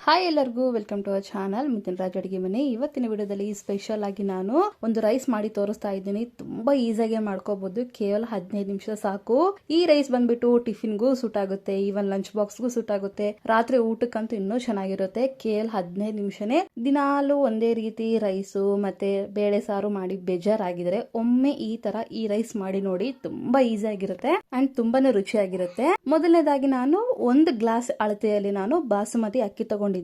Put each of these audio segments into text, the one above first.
Hi ಎಲ್ಲರಿಗೂ welcome to our channel Mithun Raj ಅಡಿಗೆ ಮನೆ. ಇವತ್ತಿನ ವಿಡಿಯೋದಲ್ಲಿ ಸ್ಪೆಷಲ್ ಆಗಿ ನಾನು ಒಂದು ರೈಸ್ ಮಾಡಿ ತೋರಿಸ್ತಾ ಇದ್ದೀನಿ. ತುಂಬಾ ಈಸಿಯಾಗಿ ಮಾಡ್ಕೋಬಹುದು, ಕೇವಲ 15 ನಿಮಿಷ ಸಾಕು. ಈ ರೈಸ್ ಬಂದ್ಬಿಟ್ಟು ಟಿಫಿನ್ಗೂ ಸೂಟ್ ಆಗುತ್ತೆ, ಈವನ್ ಲಂಚ್ ಬಾಕ್ಸ್ಗೂ ಸೂಟ್ ಆಗುತ್ತೆ, ರಾತ್ರಿ ಊಟಕ್ಕಂತೂ ಇನ್ನೂ ಚೆನ್ನಾಗಿರುತ್ತೆ. ಕೇವಲ 15 ನಿಮಿಷನೇ. ದಿನಾಲು ಒಂದೇ ರೀತಿ ರೈಸು ಮತ್ತೆ ಬೇಳೆ ಸಾರು ಮಾಡಿ ಬೇಜಾರಾಗಿದ್ರೆ ಒಮ್ಮೆ ಈ ತರ ಈ ರೈಸ್ ಮಾಡಿ ನೋಡಿ, ತುಂಬಾ ಈಸಿ ಆಗಿರುತ್ತೆ ಅಂಡ್ ತುಂಬಾನೇ ರುಚಿಯಾಗಿರುತ್ತೆ. ಮೊದಲನೇದಾಗಿ ನಾನು 1 ಗ್ಲಾಸ್ ಅಳತೆಯಲ್ಲಿ ನಾನು ಬಾಸುಮತಿ ಅಕ್ಕಿ ತಗೊಂಡಿದ್ದೀನಿ.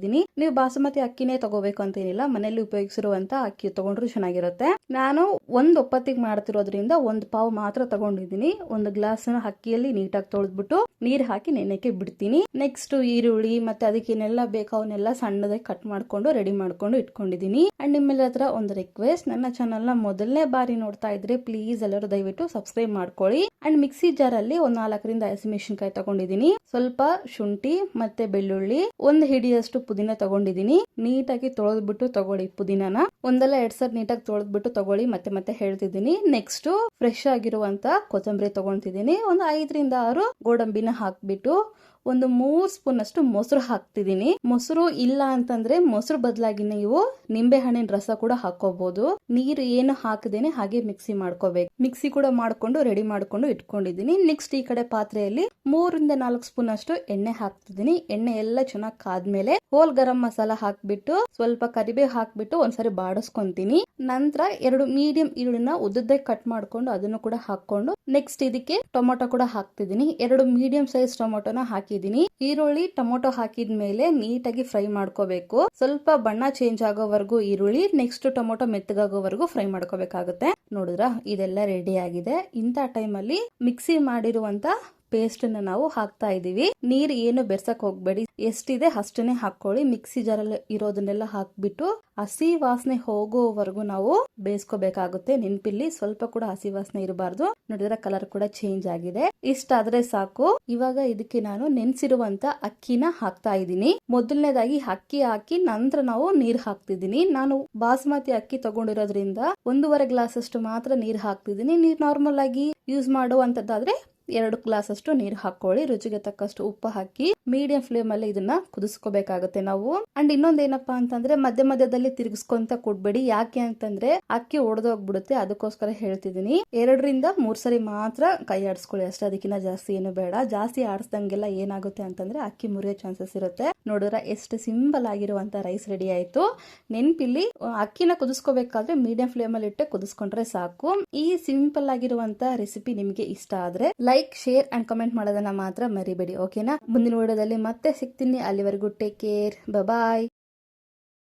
ನೀವು ಬಾಸುಮತಿ ಅಕ್ಕಿನೇ ತಗೋಬೇಕು ಅಂತ ಏನಿಲ್ಲ, ಮನೆಯಲ್ಲಿ ಉಪಯೋಗಿಸಿರುವಂತ ಅಕ್ಕಿ ತಗೊಂಡ್ರು ಚೆನ್ನಾಗಿರುತ್ತೆ. ನಾನು 1 ಒಪ್ಪತ್ತಿಗೆ ಮಾಡ್ತಿರೋದ್ರಿಂದ 1 ಪಾವ್ ಮಾತ್ರ ತಗೊಂಡಿದ್ದೀನಿ. 1 ಗ್ಲಾಸ್ ಅಕ್ಕಿಯಲ್ಲಿ ನೀಟಾಗಿ ತೊಳೆದ್ಬಿಟ್ಟು ನೀರ್ ಹಾಕಿ ನೆನೆಕ್ಕೆ ಬಿಡ್ತೀನಿ. ನೆಕ್ಸ್ಟ್ ಈರುಳ್ಳಿ ಮತ್ತೆ ಅದಕ್ಕೇನೆಲ್ಲ ಬೇಕು ಅವನ್ನೆಲ್ಲ ಸಣ್ಣದಾಗಿ ಕಟ್ ಮಾಡ್ಕೊಂಡು ರೆಡಿ ಮಾಡ್ಕೊಂಡು ಇಟ್ಕೊಂಡಿದ್ದೀನಿ. ಅಂಡ್ ನಿಮ್ಮೆಲ್ಲರ ಹತ್ರ ಒಂದು ರಿಕ್ವೆಸ್ಟ್, ನನ್ನ ಚಾನಲ್ ನ ಮೊದಲನೇ ಬಾರಿ ನೋಡ್ತಾ ಇದ್ರೆ ಪ್ಲೀಸ್ ಎಲ್ಲರೂ ದಯವಿಟ್ಟು ಸಬ್ಸ್ಕ್ರೈಬ್ ಮಾಡ್ಕೊಳ್ಳಿ. ಅಂಡ್ ಮಿಕ್ಸಿ ಜಾರ್ ಅಲ್ಲಿ 4 ರಿಂದ ಹಸಿಮೆಣಸಿನಕಾಯಿ ತಗೊಂಡಿದ್ದೀನಿ, ಸ್ವಲ್ಪ ಶುಂಠಿ ಮತ್ತೆ ಬೆಳ್ಳುಳ್ಳಿ, 1 ಹಿಡಿಯಷ್ಟು ಪುದೀನ ತಗೊಂಡಿದ್ದೀನಿ. ನೀಟಾಗಿ ತೊಳೆದ್ಬಿಟ್ಟು ತಗೊಳ್ಳಿ ಪುದೀನನ, 1-2 ಸಲ ನೀಟಾಗಿ ತೊಳೆದ್ಬಿಟ್ಟು ತಗೊಳ್ಳಿ. ಮತ್ತೆ ಹೇಳ್ತಿದ್ದೀನಿ. ನೆಕ್ಸ್ಟ್ ಫ್ರೆಶ್ ಆಗಿರುವಂತ ಕೊತ್ತಂಬರಿ ತಗೊಂತಿದ್ದೀನಿ. 5 ರಿಂದ 6 ಗೋಡಂಬಿನ ಹಾಕ್ಬಿಟ್ಟು 3 ಸ್ಪೂನ್ ಅಷ್ಟು ಮೊಸರು ಹಾಕ್ತಿದ್ದೀನಿ. ಮೊಸರು ಇಲ್ಲ ಅಂತಂದ್ರೆ ಮೊಸರು ಬದಲಾಗಿ ನೀವು ನಿಂಬೆ ಹಣ್ಣಿನ ರಸ ಕೂಡ ಹಾಕೋಬಹುದು. ನೀರು ಏನು ಹಾಕದೇನೆ ಹಾಗೆ ಮಿಕ್ಸಿ ಮಾಡ್ಕೋಬೇಕು. ಮಿಕ್ಸಿ ಕೂಡ ಮಾಡ್ಕೊಂಡು ರೆಡಿ ಮಾಡ್ಕೊಂಡು ಇಟ್ಕೊಂಡಿದ್ದೀನಿ. ನೆಕ್ಸ್ಟ್ ಈ ಕಡೆ ಪಾತ್ರೆಯಲ್ಲಿ 3 ರಿಂದ 4 ಸ್ಪೂನ್ ಅಷ್ಟು ಎಣ್ಣೆ ಹಾಕ್ತಿದ್ದೀನಿ. ಎಣ್ಣೆ ಎಲ್ಲ ಚೆನ್ನಾಗಿ ಕಾದ್ಮೇಲೆ ಹೋಲ್ ಗರಂ ಮಸಾಲ ಹಾಕ್ಬಿಟ್ಟು ಸ್ವಲ್ಪ ಕರಿಬೇವು ಹಾಕ್ಬಿಟ್ಟು ಒಂದ್ಸರಿ ಬಾಡಿಸ್ಕೊಂತೀನಿ. ನಂತರ 2 ಮೀಡಿಯಂ ಈರುಳ್ಳಿನ ಉದ್ದದಾಗಿ ಕಟ್ ಮಾಡ್ಕೊಂಡು ಅದನ್ನು ಕೂಡ ಹಾಕೊಂಡು ನೆಕ್ಸ್ಟ್ ಇದಕ್ಕೆ ಟೊಮೊಟೊ ಕೂಡ ಹಾಕ್ತಿದ್ದೀನಿ. 2 ಮೀಡಿಯಂ ಸೈಜ್ ಟೊಮೊಟೊನ ಹಾಕಿದೀನಿ. ಈರುಳ್ಳಿ ಟೊಮೊಟೊ ಹಾಕಿದ್ಮೇಲೆ ನೀಟಾಗಿ ಫ್ರೈ ಮಾಡ್ಕೋಬೇಕು. ಸ್ವಲ್ಪ ಬಣ್ಣ ಚೇಂಜ್ ಆಗೋವರೆಗೂ ಈರುಳ್ಳಿ, ನೆಕ್ಸ್ಟ್ ಟೊಮೊಟೊ ಮೆತ್ತಗಾಗೋವರೆಗೂ ಫ್ರೈ ಮಾಡ್ಕೋಬೇಕಾಗುತ್ತೆ. ನೋಡಿದ್ರ ಇದೆಲ್ಲ ರೆಡಿ ಆಗಿದೆ. ಇಂಥ ಟೈಮಲ್ಲಿ ಮಿಕ್ಸಿ ಮಾಡಿರುವಂತ ಪೇಸ್ಟ್ ಅನ್ನ ನಾವು ಹಾಕ್ತಾ ಇದೀವಿ. ನೀರು ಏನು ಬೆರ್ಸಕ್ ಹೋಗ್ಬೇಡಿ, ಎಷ್ಟಿದೆ ಅಷ್ಟನ್ನೇ ಹಾಕೊಳ್ಳಿ. ಮಿಕ್ಸಿ ಜಾರಲ್ಲಿ ಇರೋದನ್ನೆಲ್ಲ ಹಾಕ್ಬಿಟ್ಟು ಹಸಿ ವಾಸನೆ ಹೋಗೋವರೆಗೂ ನಾವು ಬೇಯಿಸ್ಕೋಬೇಕಾಗುತ್ತೆ. ನೆನಪಿಲ್ಲಿ ಸ್ವಲ್ಪ ಕೂಡ ಹಸಿ ವಾಸನೆ ಇರಬಾರ್ದು. ನೋಡಿದ್ರೆ ಕಲರ್ ಕೂಡ ಚೇಂಜ್ ಆಗಿದೆ. ಇಷ್ಟಾದ್ರೆ ಸಾಕು. ಇವಾಗ ಇದಕ್ಕೆ ನಾನು ನೆನ್ಸಿರುವಂತ ಅಕ್ಕಿನ ಹಾಕ್ತಾ ಇದ್ದೀನಿ. ಮೊದಲನೇದಾಗಿ ಅಕ್ಕಿ ಹಾಕಿ ನಂತರ ನಾವು ನೀರ್ ಹಾಕ್ತಿದ್ದೀನಿ. ನಾನು ಬಾಸುಮತಿ ಅಕ್ಕಿ ತಗೊಂಡಿರೋದ್ರಿಂದ 1.5 ಗ್ಲಾಸ್ ಅಷ್ಟು ಮಾತ್ರ ನೀರ್ ಹಾಕ್ತಿದ್ದೀನಿ. ನೀರ್ ನಾರ್ಮಲ್ ಆಗಿ ಯೂಸ್ ಮಾಡುವಂತದ್ದಾದ್ರೆ 2 ಗ್ಲಾಸ್ ಅಷ್ಟು ನೀರು ಹಾಕೊಳ್ಳಿ. ರುಚಿಗೆ ತಕ್ಕಷ್ಟು ಉಪ್ಪು ಹಾಕಿ ಮೀಡಿಯಂ ಫ್ಲೇಮ್ ಅಲ್ಲಿ ಇದನ್ನ ಕುದಿಸ್ಕೋಬೇಕಾಗುತ್ತೆ ನಾವು. ಅಂಡ್ ಇನ್ನೊಂದೇನಪ್ಪಾ ಅಂತಂದ್ರೆ ಮಧ್ಯದಲ್ಲಿ ತಿರುಗಿಸ್ಕೊಂತ ಕೊಡ್ಬೇಡಿ. ಯಾಕೆ ಅಂತಂದ್ರೆ ಅಕ್ಕಿ ಒಡೆದೋಗ್ಬಿಡುತ್ತೆ, ಅದಕ್ಕೋಸ್ಕರ ಹೇಳ್ತಿದ್ದೀನಿ. 2 ರಿಂದ 3 ಸರಿ ಮಾತ್ರ ಕೈ ಆಡಿಸ್ಕೊಳ್ಳಿ ಅಷ್ಟೇ, ಅದಕ್ಕಿಂತ ಜಾಸ್ತಿ ಏನು ಬೇಡ. ಜಾಸ್ತಿ ಆಡಿಸ್ದಂಗೆಲ್ಲ ಏನಾಗುತ್ತೆ ಅಂತಂದ್ರೆ ಅಕ್ಕಿ ಮುರಿಯೋ ಚಾನ್ಸಸ್ ಇರುತ್ತೆ. ನೋಡಿದ್ರೆ ಎಷ್ಟು ಸಿಂಪಲ್ ಆಗಿರುವಂತ ರೈಸ್ ರೆಡಿ ಆಯ್ತು. ನೆನ್ಪಿಲ್ಲಿ ಅಕ್ಕಿನ ಕುದಿಸ್ಕೋಬೇಕಾದ್ರೆ ಮೀಡಿಯಂ ಫ್ಲೇಮ್ ಅಲ್ಲಿ ಇಟ್ಟೆ ಕುದಿಸ್ಕೊಂಡ್ರೆ ಸಾಕು. ಈ ಸಿಂಪಲ್ ಆಗಿರುವಂತ ರೆಸಿಪಿ ನಿಮ್ಗೆ ಇಷ್ಟ ಆದ್ರೆ ಲೈಕ್, ಶೇರ್ ಅಂಡ್ ಕಮೆಂಟ್ ಮಾಡೋದನ್ನ ಮಾತ್ರ ಮರಿಬೇಡಿ. ಓಕೆನಾ? ಮುಂದಿನ ವಿಡಿಯೋದಲ್ಲಿ ಮತ್ತೆ ಸಿಗ್ತೀನಿ. ಅಲ್ಲಿವರೆಗೂ ಟೇಕ್ ಕೇರ್, ಬಾಯ್.